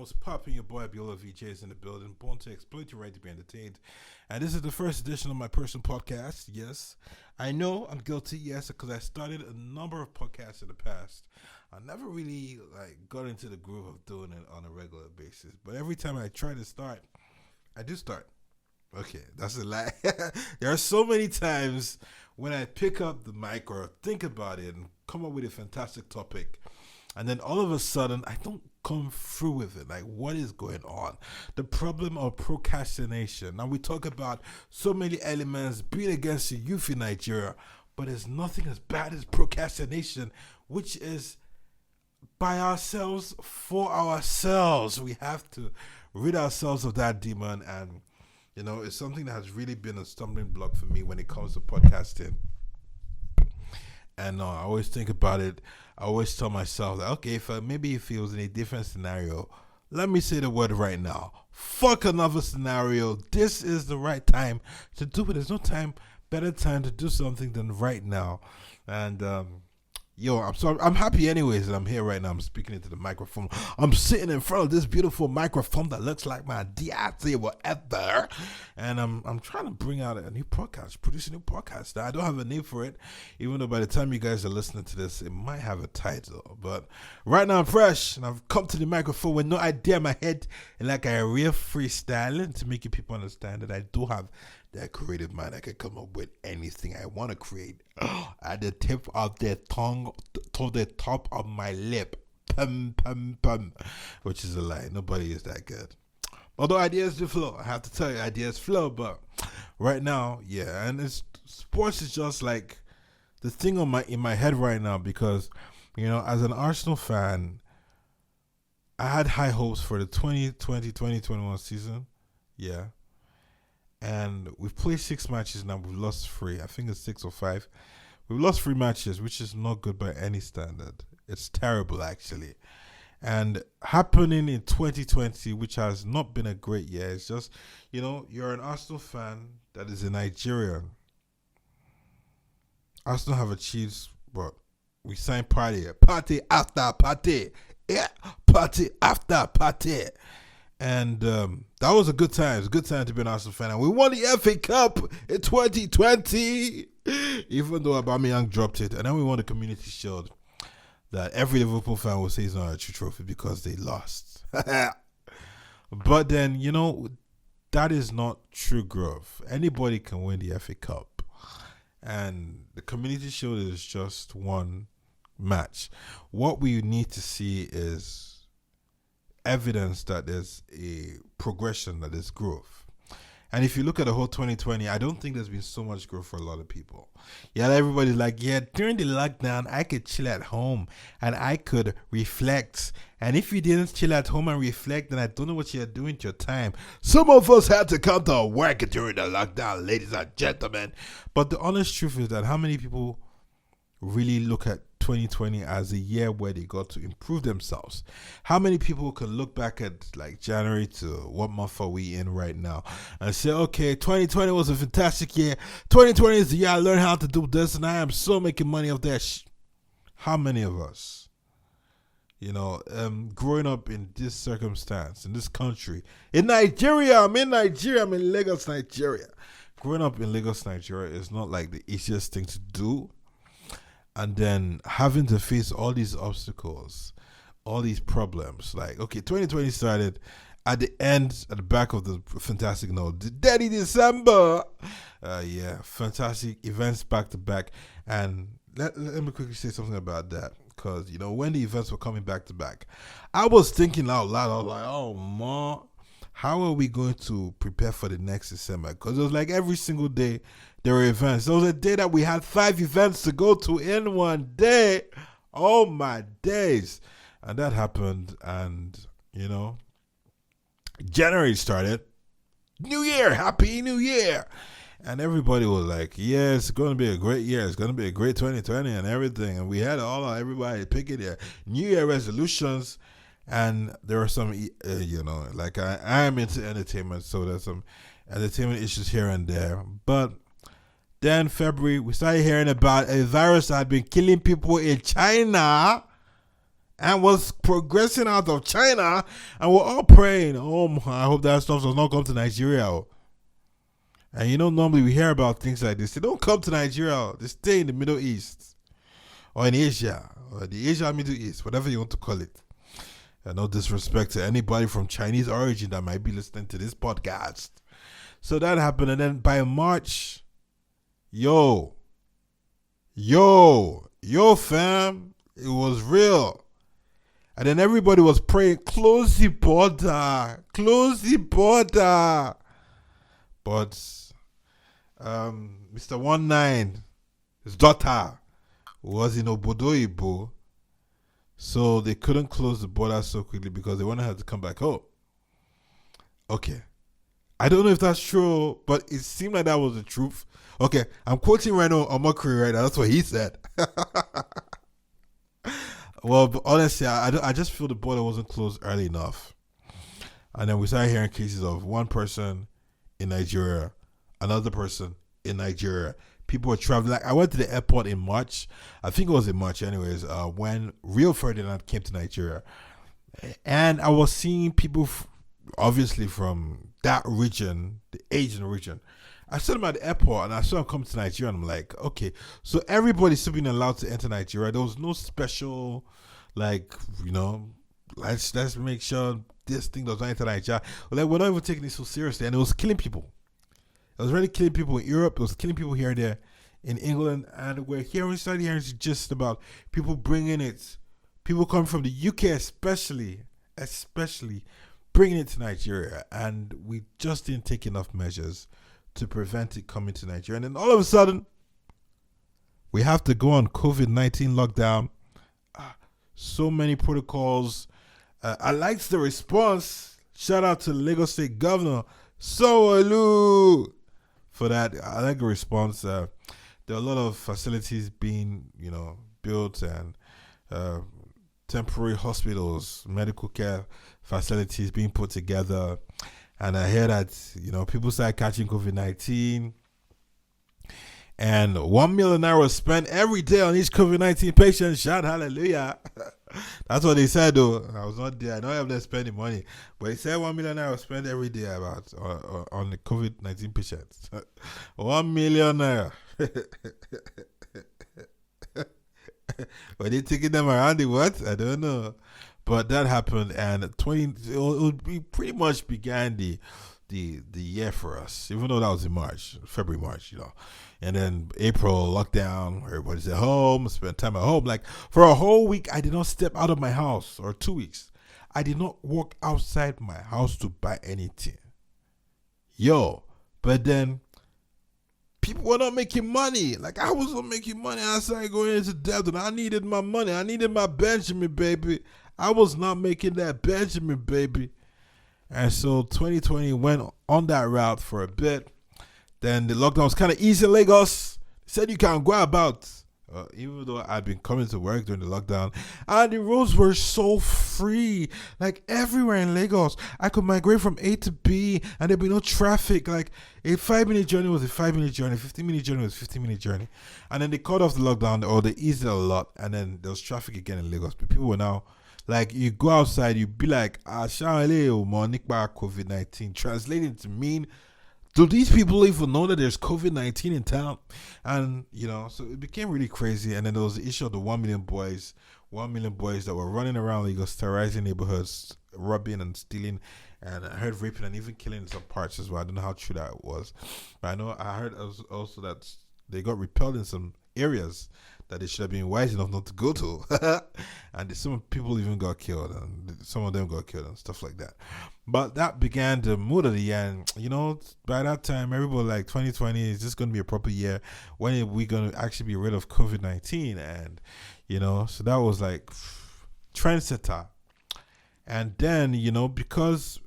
what's popping? Your boy AbiolaVJ is in the building, born to exploit your right to be entertained. And this is the first edition of my personal podcast. Yes, I know I'm guilty, yes, because I started a number of podcasts in the past. I never really got into the groove of doing it on a regular basis. But every time I try to start, I do start. Okay, that's a lie. There are so many times when I pick up the mic or think about it and come up with a fantastic topic, and then all of a sudden I don't come through with it. Like, what is going on? The problem of procrastination. Now, we talk about so many elements being against the youth in Nigeria, but there's nothing as bad as procrastination, which is by ourselves, for ourselves. We have to rid ourselves of that demon, and it's something that has really been a stumbling block for me when it comes to podcasting. And I always think about it. I always tell myself that, okay, maybe if it was in a different scenario, let me say the word right now. Fuck another scenario. This is the right time to do it. There's no better time to do something than right now. And I'm happy anyways that I'm here right now. I'm speaking into the microphone. I'm sitting in front of this beautiful microphone that looks like my DIC whatever. And I'm trying to bring out a new podcast, produce a new podcast. Now, I don't have a name for it, even though by the time you guys are listening to this, it might have a title. But right now I'm fresh, and I've come to the microphone with no idea in my head, and like a real freestyling to make you people understand that I do have that creative mind. I can come up with anything I want to create at the tip of the tongue to the top of my lip. Pum, pum, pum. Which is a lie. Nobody is that good. Although ideas do flow. I have to tell you, ideas flow. But right now, yeah. And sports is just like the thing in my head right now, because, as an Arsenal fan, I had high hopes for the 2020-2021 season. Yeah. And we've played 6 matches now. We've lost 3. I think it's 6 or 5. We've lost 3 matches, which is not good by any standard. It's terrible, actually. And happening in 2020, which has not been a great year. It's just, you're an Arsenal fan that is a Nigerian. Arsenal have achieved what? We signed party after party. Yeah, party after party. And that was a good time. It's a good time to be an Arsenal fan. And we won the FA Cup in 2020, even though Aubameyang dropped it. And then we won the Community Shield that every Liverpool fan will say is not a true trophy because they lost. But then, that is not true growth. Anybody can win the FA Cup. And the Community Shield is just one match. What we need to see is evidence that there's a progression, that there's growth. And if you look at the whole 2020, I don't think there's been so much growth for a lot of people. Yeah, everybody's like, yeah, during the lockdown, I could chill at home and I could reflect. And if you didn't chill at home and reflect, then I don't know what you're doing with your time. Some of us had to come to work during the lockdown, ladies and gentlemen. But the honest truth is that how many people really look at 2020 as a year where they got to improve themselves? How many people can look back at January to what month are we in right now and say, okay, 2020 was a fantastic year. 2020 is the year I learned how to do this, and I am so making money off that. How many of us, growing up in this circumstance, in this country, in Nigeria, I'm in Lagos, Nigeria. Growing up in Lagos, Nigeria is not like the easiest thing to do. And then having to face all these obstacles, all these problems. Like, okay, 2020 started at the back of the fantastic note. Daddy December. Fantastic events back to back. And let me quickly say something about that. Because, when the events were coming back to back, I was thinking out loud. I was like, oh, man, how are we going to prepare for the next December? Because it was like every single day there were events. There was a day that we had 5 events to go to in one day. Oh, my days. And that happened. And, January started. New Year. Happy New Year. And everybody was like, yeah, it's going to be a great year. It's going to be a great 2020 and everything. And we had everybody picking their New Year resolutions. And there are some, I am into entertainment, so there's some entertainment issues here and there. But then February, we started hearing about a virus that had been killing people in China. and was progressing out of China, and we're all praying, oh my, I hope that stuff does not come to Nigeria. And normally we hear about things like this. They don't come to Nigeria. They stay in the Middle East or in Asia or the Asia Middle East, whatever you want to call it. And no disrespect to anybody from Chinese origin that might be listening to this podcast. So that happened, and then by March, yo fam, it was real. And then everybody was praying, close the border. But Mr. 19, his daughter, was in Obodo, so they couldn't close the border so quickly because they wanted her to come back home. Okay. I don't know if that's true, but it seemed like that was the truth. Okay, I'm quoting right now on Mockery right now. That's what he said. Well, but honestly, I just feel the border wasn't closed early enough. And then we started hearing cases of one person in Nigeria, another person in Nigeria. People were traveling. Like, I went to the airport in March. I think it was in March anyways, when Rio Ferdinand came to Nigeria. And I was seeing people, obviously from that region, the Asian region. I saw them at the airport and I saw them come to Nigeria, and I'm like, okay, so everybody's still being allowed to enter Nigeria. There was no special, let's make sure this thing does not enter Nigeria. Like, we're not even taking it so seriously, and it was killing people. It was really killing people in Europe. It was killing people here and there in England, and we started hearing just about people bringing it, people coming from the UK especially bringing it to Nigeria, and we just didn't take enough measures to prevent it coming to Nigeria. And then all of a sudden, we have to go on COVID-19 lockdown. So many protocols. I liked the response. Shout out to Lagos State Governor Sanwo-Olu for that. I like the response. There are a lot of facilities being, built, and temporary hospitals, medical care facilities being put together. And I hear that, people start catching COVID-19. And 1 million was spent every day on each COVID-19 patient. Shout hallelujah. That's what they said, though. I was not there. I don't have them spending money. But he said 1 million was spent every day about on the COVID-19 patients. 1 million. Were they taking them around the what? I don't know. But that happened, and it pretty much began the year for us, even though that was in February, March, And then April, lockdown, everybody's at home, spend time at home. Like, for a whole week, I did not step out of my house, or 2 weeks. I did not walk outside my house to buy anything. But then, people were not making money. Like, I was not making money. I started going into debt, and I needed my money. I needed my Benjamin, baby. I was not making that Benjamin, baby. And so 2020 went on that route for a bit. Then the lockdown was kind of easy in Lagos. Said you can go about. Even though I'd been coming to work during the lockdown. And the roads were so free. Like, everywhere in Lagos. I could migrate from A to B, and there'd be no traffic. Like, a 5-minute journey was a 5-minute journey. 15-minute journey was a 15-minute journey. And then they cut off the lockdown, or they eased it a lot. And then there was traffic again in Lagos. But people were now, like, you go outside, you be like, COVID-19. Translating to mean, do these people even know that there's COVID-19 in town? And, so it became really crazy. And then there was the issue of the 1 million boys that were running around Lagos, terrorizing neighborhoods, robbing and stealing, and I heard raping and even killing in some parts as well. I don't know how true that was. But I heard also that they got repelled in some areas that they should have been wise enough not to go to. And some people even got killed, and some of them got killed and stuff like that. But that began the mood of the year, and by that time everybody like 2020 is just going to be a proper year. When are we going to actually be rid of COVID-19? And so that was like trendsetter. And then because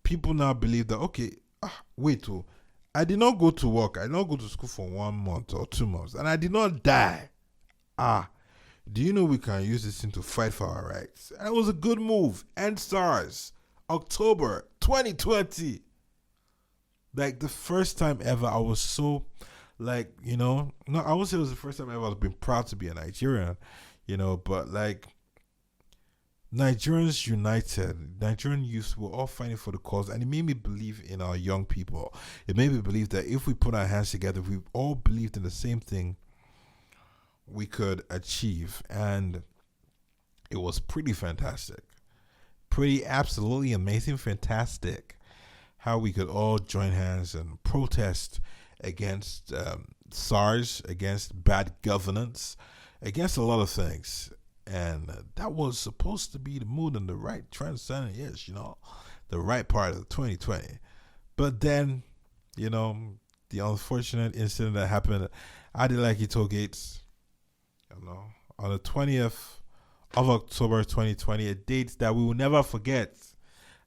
people now believe that, okay, I did not go to work. I did not go to school for 1 month or 2 months. And I did not die. Do you know we can use this thing to fight for our rights? And it was a good move. End SARS. October 2020. Like, the first time ever I was so, like, no, I would say it was the first time ever I've been proud to be a Nigerian, but like, Nigerians united. Nigerian youth were all fighting for the cause, and it made me believe in our young people. It made me believe that if we put our hands together, if we all believed in the same thing, we could achieve. And it was pretty fantastic. Pretty absolutely amazing, fantastic. How we could all join hands and protest against SARS, against bad governance, against a lot of things. And that was supposed to be the mood and the right transcendent years, the right part of 2020. But then, the unfortunate incident that happened at the Lekki toll gates, on the 20th of October 2020, a date that we will never forget.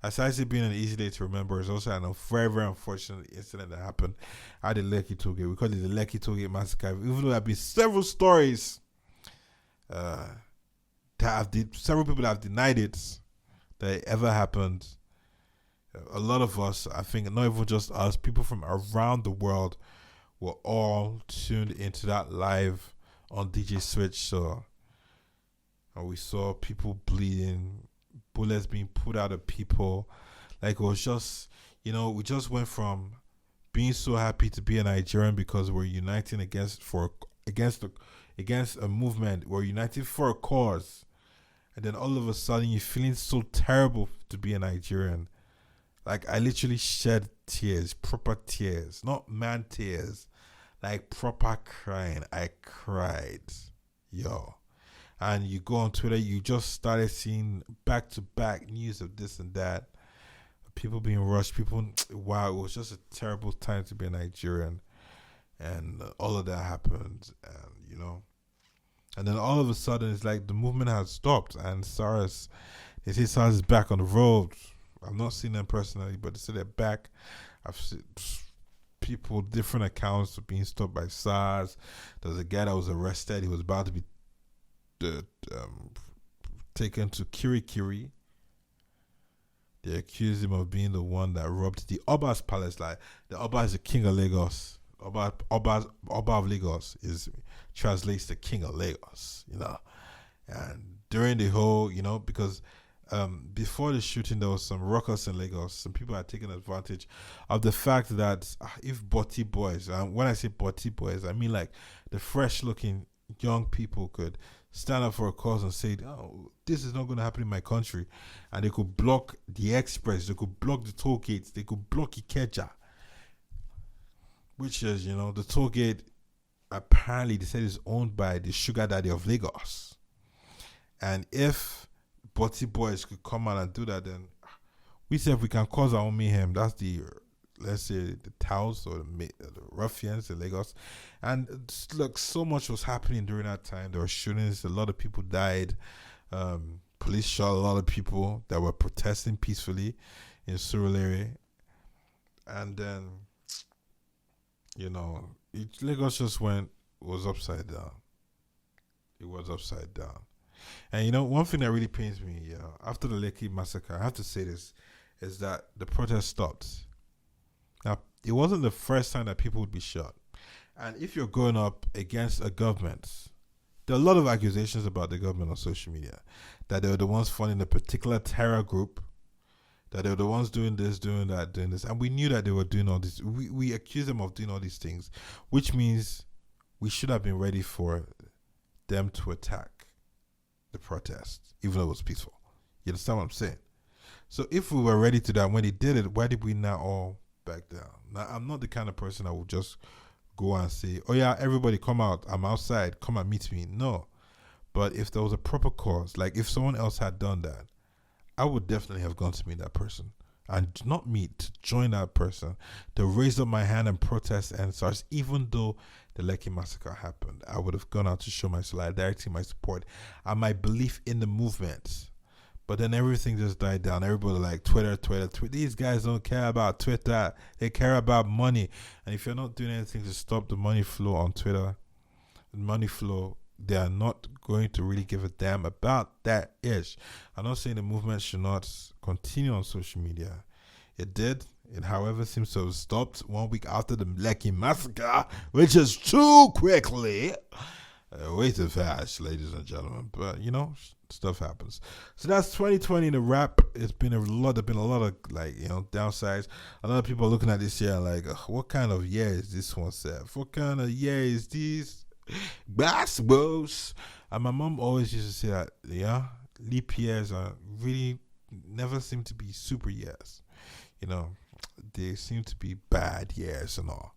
Aside it being an easy day to remember, it's also a very, very unfortunate incident that happened at the Lekki toll gate. We call it the Lekki toll gate massacre. Even though there have been several stories, several people have denied it, that it ever happened. A lot of us, I think, not even just us, people from around the world were all tuned into that live on DJ Switch. So we saw people bleeding, bullets being put out of people. Like, it was just, we just went from being so happy to be a Nigerian because we're uniting against a movement, we're united for a cause, and then all of a sudden you're feeling so terrible to be a Nigerian. Like, I literally shed tears, proper tears, not man tears, like proper crying. I cried, and you go on Twitter, you just started seeing back-to-back news of this and that, people being rushed, wow, it was just a terrible time to be a Nigerian, and all of that happened, and then all of a sudden, it's like the movement has stopped, and they say SARS is back on the road. I've not seen them personally, but they say they're back. I've seen people, different accounts being stopped by SARS. There was a guy that was arrested. He was about to be taken to Kirikiri. They accused him of being the one that robbed the Oba's palace. Like, the Oba is the king of Lagos. Oba of Lagos translates to king of Lagos, And during the whole, because before the shooting, there was some ruckus in Lagos. Some people had taken advantage of the fact that if Boti boys, when I say Boti boys, I mean like the fresh-looking young people could stand up for a cause and say, oh, this is not going to happen in my country. And they could block the express, they could block the toll gates, they could block Ikeja. Which is, the toll gate, apparently they said is owned by the sugar daddy of Lagos. And if Boti boys could come out and do that, then we said if we can cause our own mayhem, that's the, let's say, the touts or the ruffians in Lagos. And look, so much was happening during that time. There were shootings, a lot of people died. Police shot a lot of people that were protesting peacefully in Surulere. And then, Lagos just was upside down. It was upside down. And one thing that really pains me, after the Lekki massacre, I have to say this, is that the protest stopped. Now, it wasn't the first time that people would be shot. And if you're going up against a government, there are a lot of accusations about the government on social media, that they were the ones funding a particular terror group, that they were the ones doing this, doing that, doing this. And we knew that they were doing all this. We accused them of doing all these things, which means we should have been ready for them to attack the protest, even though it was peaceful. You understand what I'm saying? So if we were ready to that when they did it, why did we not all back down? Now, I'm not the kind of person that would just go and say, oh yeah, everybody come out, I'm outside, come and meet me. No. But if there was a proper cause, like if someone else had done that, I would definitely have gone to meet that person. And not me, to join that person, to raise up my hand and protest and SARS, even though the Lekki massacre happened. I would have gone out to show my solidarity, my support, and my belief in the movement. But then everything just died down. Everybody like Twitter. These guys don't care about Twitter. They care about money. And if you're not doing anything to stop the money flow on Twitter, they are not going to really give a damn about that ish. I'm not saying the movement should not continue on social media. It did. It, however, seems to have stopped 1 week after the Lekki massacre, which is too quickly. Way too fast, ladies and gentlemen. But, Stuff happens. So that's 2020 in a wrap. It's been a lot. There's been a lot of downsides. A lot of people are looking at this year and like, what kind of year is this one, Seth? What kind of year is this? Basketballs. And my mom always used to say that, leap years are really never seem to be super years. They seem to be bad years and all.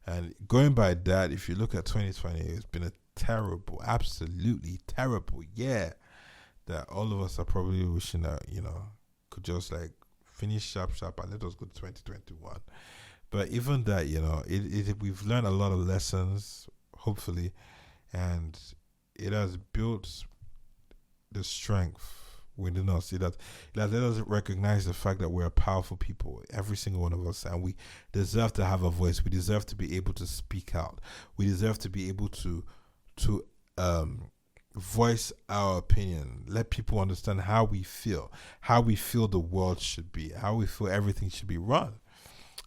And going by that, if you look at 2020, it's been a terrible, absolutely terrible year that all of us are probably wishing that, could just like finish sharp and let us go to 2021. But even that, we've learned a lot of lessons, hopefully, and it has built the strength within us. It has let us recognize the fact that we're powerful people, every single one of us, and we deserve to have a voice. We deserve to be able to speak out. We deserve to be able to voice our opinion, let people understand how we feel the world should be, how we feel everything should be run.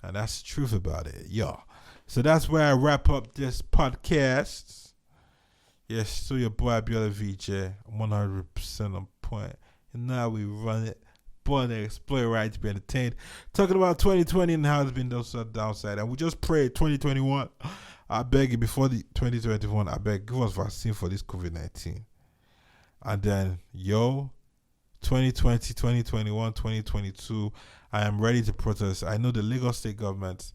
And that's the truth about it, y'all. So that's where I wrap up this podcast. Yes, so your boy AbiolaVJ, 100% on point. And now we run it. Born to explore, right to be entertained. Talking about 2020 and how it's been downside. And we just pray 2021. I beg you, before the 2021, I beg, give us vaccine for this COVID-19. And then, 2020, 2021, 2022, I am ready to protest. I know the Lagos state government,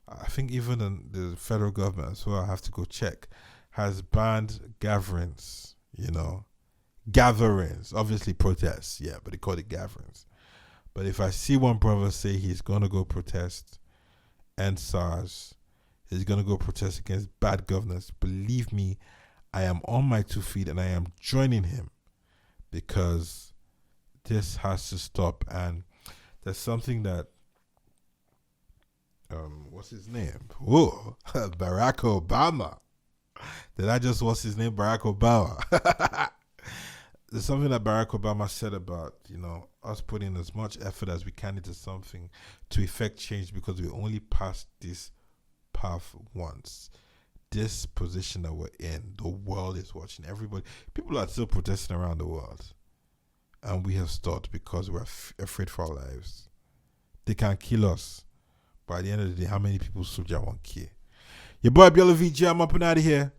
I think even the federal government as well, I have to go check, has banned gatherings, Gatherings, obviously protests, yeah, but they call it gatherings. But if I see one brother say he's going to go protest, end SARS, he's going to go protest against bad governance, believe me, I am on my 2 feet and I am joining him, because this has to stop. And there's something that, what's his name? Whoa, Barack Obama. What's his name? Barack Obama. There's something that Barack Obama said about, us putting as much effort as we can into something to effect change, because we only passed this path once. This position that we're in, the world is watching. People are still protesting around the world, and we have stopped because we're afraid for our lives. They can kill us. By the end of the day, how many people soldier won't kill? Your boy AbiolaVJ, I'm up and out of here.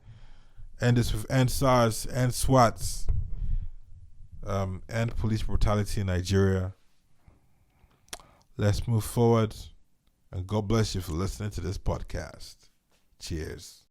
And this with end SARS, end SWATs, end police brutality in Nigeria. Let's move forward, and God bless you for listening to this podcast. Cheers.